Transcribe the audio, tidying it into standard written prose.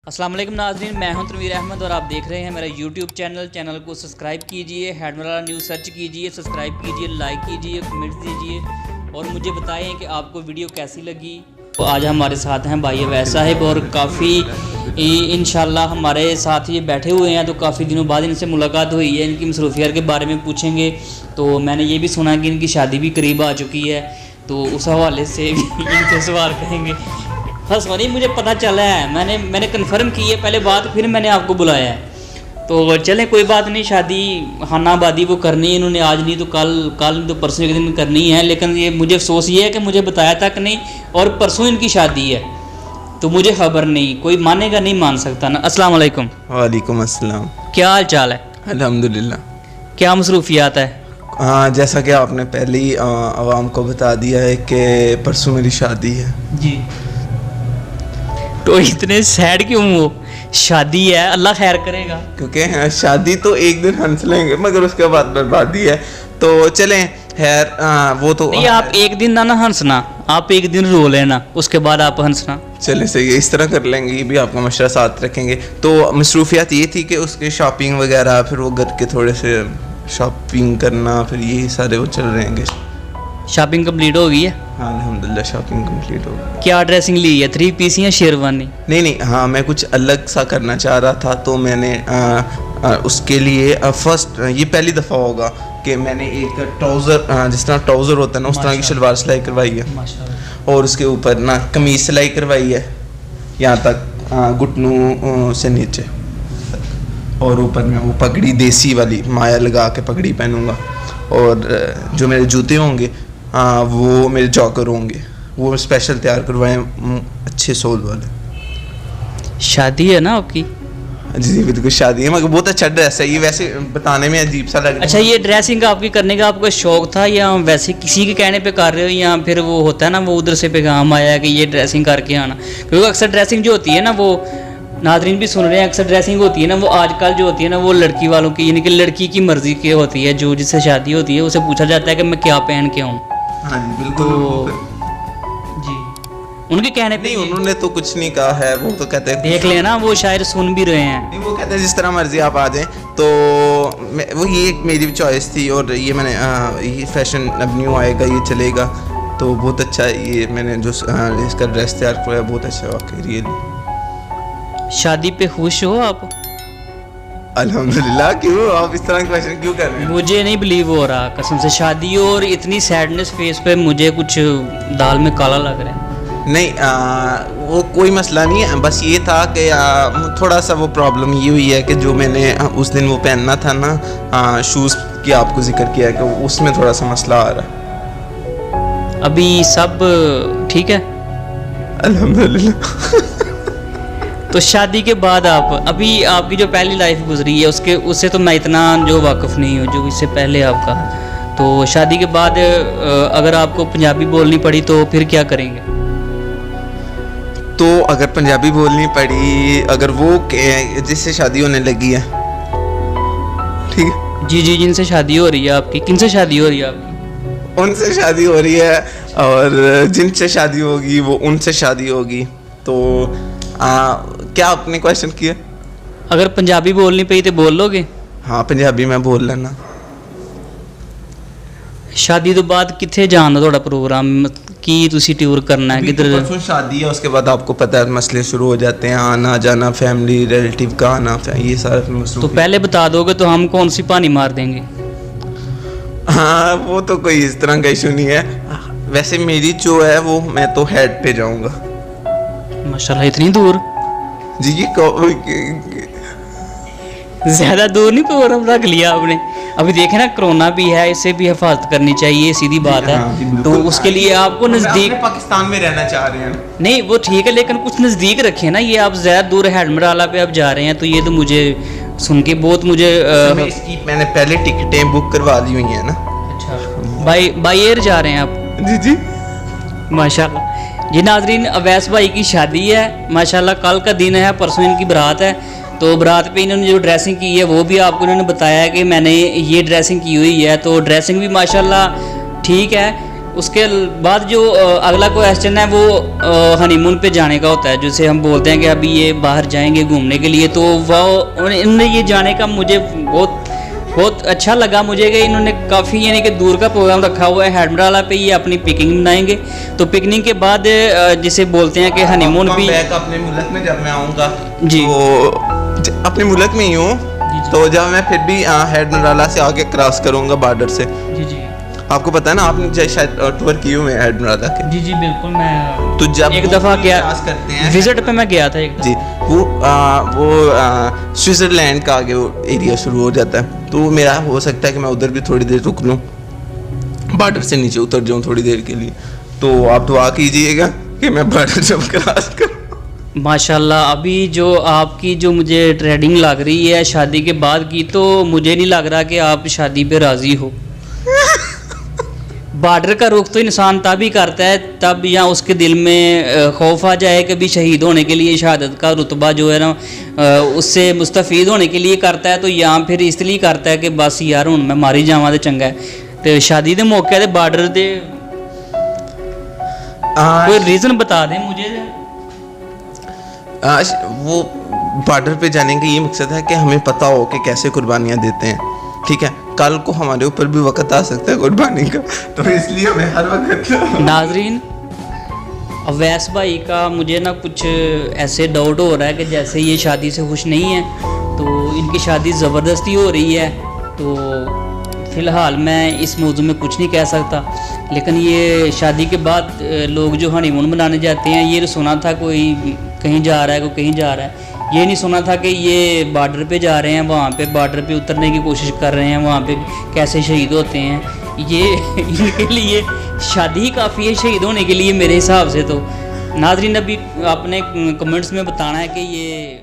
अस्सलाम वालेकुम नाज़रीन, मैं हूं तनवीर अहमद और आप देख रहे हैं मेरा यूट्यूब चैनल को सब्सक्राइब कीजिए, हेडमराला न्यूज़ सर्च कीजिए, सब्सक्राइब कीजिए, लाइक कीजिए, कमेंट्स दीजिए और मुझे बताएं कि आपको वीडियो कैसी लगी। तो आज हमारे साथ हैं भाई अवैस साहिब और काफ़ी इंशाल्लाह हमारे साथ ये बैठे हुए हैं, तो काफ़ी दिनों बाद इनसे मुलाकात हुई है। इनकी मसरूफियत के बारे में पूछेंगे। तो मैंने ये भी सुना कि इनकी शादी भी करीब आ चुकी है, तो उस हवाले से भी इनसे सवाल करेंगे। हाँ सॉरी, मुझे पता चला है, मैंने कन्फर्म की है पहले बात, फिर मैंने आपको बुलाया है। तो चलें कोई बात नहीं, शादी खानाबादी वो करनी है इन्होंने, आज नहीं तो कल नहीं तो परसों के दिन करनी है। लेकिन ये मुझे अफसोस ये है कि मुझे बताया तक नहीं और परसों इनकी शादी है, तो मुझे खबर नहीं। कोई मानेगा नहीं मान सकता ना। अस्सलाम वालेकुम। वालेकुम अस्सलाम। क्या हाल चाल है? अल्हम्दुलिल्लाह। क्या मसरूफियात है? हाँ, जैसा कि आपने पहले ही आवाम को बता दिया है कि परसों मेरी शादी है जी। तो इतने सैड क्यों हो? शादी है, अल्लाह खैर करेगा। क्योंकि शादी तो एक दिन हंस लेंगे मगर उसके बाद बर्बादी है। तो चलें खैर, वो तो नहीं, आप एक दिन ना हंसना, आप एक दिन रो लेना, उसके बाद आप हंसना। चले सही है, इस तरह कर लेंगे। ये भी आपका मशवरा साथ रखेंगे। तो मसरूफियात ये थी कि उसके शॉपिंग वगैरह, फिर वो घर के थोड़े से शॉपिंग करना, फिर यही सारे वो चल रहे हैं। शॉपिंग कंप्लीट हो गई है? हाँ अल्हम्दुलिल्लाह, शॉपिंग कंप्लीट हो गई। क्या ड्रेसिंग ली है, 3 पीस या शेरवानी? नहीं, हाँ मैं कुछ अलग सा करना चाह रहा था, तो मैंने उसके लिए फर्स्ट ये पहली दफ़ा होगा कि मैंने एक ट्राउज़र, जिस तरह ट्राउज़र होता है ना, उस तरह की शलवार सिलाई करवाई है माशाल्लाह। और उसके ऊपर ना कमीज़ सिलाई करवाई है यहाँ तक घुटनों से नीचे, और ऊपर में वो पगड़ी देसी वाली माया लगा के पगड़ी पहनूंगा। और जो मेरे जूते होंगे वो मेरे जॉकर होंगे, वो स्पेशल तैयार करवाए अच्छे सोल वाले। शादी है ना आपकी? जी बिल्कुल शादी है, मगर बहुत अच्छा ड्रेस है ये, वैसे बताने में अजीब सा लग रहा है। अच्छा, ये ड्रेसिंग आपकी करने का आपको शौक था या वैसे किसी के कहने पे कर रहे हो, या फिर वो होता है ना वो उधर से पैगाम आया कि ये ड्रेसिंग करके आना? क्योंकि अक्सर ड्रेसिंग जो होती है ना, वो नाज़रीन भी सुन रहे हैं, अक्सर ड्रेसिंग होती है ना वो आजकल जो होती है ना वो लड़की वालों की, यानी कि लड़की की मर्जी की होती है। जो जिससे शादी होती है उसे पूछा जाता है कि मैं क्या पहन के आऊँ। हाँ जी बिल्कुल। जी, उनके कहने पे नहीं, उन्होंने तो कुछ नहीं कहा है, वो तो कहते हैं देख लेना, वो शायद सुन भी रहे हैं। नहीं, वो कहते हैं जिस तरह मर्जी आप आ जाएं। तो वो ये एक मेरी चॉइस थी, और ये मैंने ये फैशन अब न्यू आएगा, ये चलेगा, तो बहुत अच्छा है। ये मैंने जो इसका ड्रेस तैयार किया बहुत अच्छा वाकई रियली। शादी पे खुश हो आप? अल्हम्दुलिल्लाह। क्यों आप इस तरह के क्वेश्चन क्यों कर रहे हैं? मुझे नहीं बिलीव हो रहा कसम से, शादी और इतनी सैडनेस फेस पे, मुझे कुछ दाल में काला लग रहा है। नहीं, वो कोई मसला नहीं है, बस ये था कि थोड़ा सा वो प्रॉब्लम ये हुई है कि जो मैंने उस दिन वो पहनना था ना, शूज़ की आपको जिक्र किया है कि उसमें थोड़ा सा मसला आ रहा है। अभी सब ठीक है? अल्हम्दुलिल्लाह। तो शादी के बाद आप, अभी आपकी जो पहली लाइफ गुजरी है उससे तो मैं इतना जो वाकिफ़ नहीं हूँ जो इससे पहले आपका। तो शादी के बाद अगर आपको पंजाबी बोलनी पड़ी तो फिर क्या करेंगे? तो अगर पंजाबी बोलनी पड़ी, अगर वो जिससे शादी होने लगी है, ठीक है? जी जी, जिनसे शादी हो रही है आपकी, किनसे शादी हो रही है आपकी? उनसे शादी हो रही है, और जिनसे शादी होगी वो उनसे शादी होगी। तो क्या आपने क्वेश्चन किया? अगर पंजाबी बोलनी पड़ी तो बोल लोगे? हाँ पंजाबी में बोल लेना। शादी तो बाद कितने जान दा थोड़ा प्रोग्राम की तुसी टूर करना है किधर? परसों शादी है, उसके बाद आपको पता है मसले शुरू हो जाते हैं, आना जाना, फैमिली रिलेटिव का आना, ये सारा तो पहले बता दोगे तो हम कौन सी पानी मार देंगे। हाँ वो तो कोई इस तरह का इशू नहीं है। वैसे मेरी जो है वो, मैं तो हेड पे जाऊंगा। माशाल्लाह, इतनी दूर? जी ज़्यादा दूर नहीं प्रोग्राम रख लिया आपने। अभी देखे ना कोरोना भी है, इससे भी हिफाजत करनी चाहिए, सीधी बात है। तो उसके लिए आपको नज़दीक पाकिस्तान में रहना चाह रहे हैं नहीं, वो ठीक है, लेकिन कुछ नज़दीक रखें ना। ये आप ज़्यादा दूर हेडमराला पे आप जा रहे हैं, तो ये तो मुझे सुन के बहुत मुझे इसकी मैंने पहले टिकटें बुक करवा दी हुई हैं ना। अच्छा, बाई एयर जा रहे हैं आप? जी जी माशाल्लाह। जी नाजरीन, अवैस भाई की शादी है माशाल्लाह, कल का दिन है, परसों इनकी बारात है। तो बारात पे इन्होंने जो ड्रेसिंग की है वो भी आपको इन्होंने बताया कि मैंने ये ड्रेसिंग की हुई है। तो ड्रेसिंग भी माशाल्लाह ठीक है, उसके बाद जो अगला क्वेश्चन है वो हनीमून पे जाने का होता है, जैसे हम बोलते हैं कि अभी ये बाहर जाएंगे घूमने के लिए, तो वो इनने ये जाने का मुझे बहुत अच्छा लगा मुझे कि इन्होंने काफ़ी यानी कि दूर का प्रोग्राम रखा हुआ है। हेडमराला पे ये अपनी पिकनिक मनाएंगे, तो पिकनिक के बाद जिसे बोलते हैं कि हनीमून भी अपने मुल्क में जब मैं आऊँगा जी, तो अपने मुल्क में ही हूँ, तो जब मैं फिर भी हेडमराला से आगे क्रॉस करूँगा बॉर्डर से। जी जी आपको पता है ना, आपने शायद टूर की हुई है हेडमराला के। जी जी बिल्कुल, मैं तो जब एक दफ़ा गया करते हैं विजिट पे मैं गया था एक जी, वो स्विट्ज़रलैंड का आगे वो एरिया शुरू हो जाता है, तो मेरा हो सकता है कि मैं उधर भी थोड़ी देर रुक लूँ, बॉर्डर से नीचे उतर जाऊँ थोड़ी देर के लिए। तो आप दुआ कीजिएगा कि मैं बॉर्डर जब क्रॉस करूँ। माशाल्लाह। अभी जो आपकी जो मुझे ट्रेडिंग लग रही है शादी के बाद की, तो मुझे नहीं लग रहा कि आप शादी पे राज़ी हो। बॉर्डर का रुख तो इंसान तब ही करता है तब या उसके दिल में खौफ आ जाए कि भी शहीद होने के लिए शहादत का रुतबा जो है ना उससे मुस्तफ़ीद होने के लिए करता है, तो या फिर इसलिए करता है कि बस यार हूँ मैं मारी जावा तो चंगा है। तो शादी के मौके ते बॉर्डर दे कोई रीज़न बता दें मुझे। वो बॉर्डर पे जाने का ये मकसद है कि हमें पता हो कि कैसे कुर्बानियाँ देते हैं, ठीक है। कल को हमारे ऊपर भी वक्त आ सकता है कुर्बानी का, तो इसलिए हमें हर वक्त नाजरीन, अवैस भाई का मुझे ना कुछ ऐसे डाउट हो रहा है कि जैसे ये शादी से खुश नहीं है, तो इनकी शादी ज़बरदस्ती हो रही है। तो फ़िलहाल मैं इस मौजू में कुछ नहीं कह सकता, लेकिन ये शादी के बाद लोग जो हनीमून मनाने जाते हैं, ये सुना था कोई कहीं जा रहा है कोई कहीं जा रहा है, ये नहीं सुना था कि ये बॉर्डर पे जा रहे हैं, वहाँ पे बॉर्डर पे उतरने की कोशिश कर रहे हैं, वहाँ पे कैसे शहीद होते हैं। ये इनके लिए शादी ही काफ़ी है शहीद होने के लिए मेरे हिसाब से। तो नाज़रीन, अभी आपने कमेंट्स में बताना है कि ये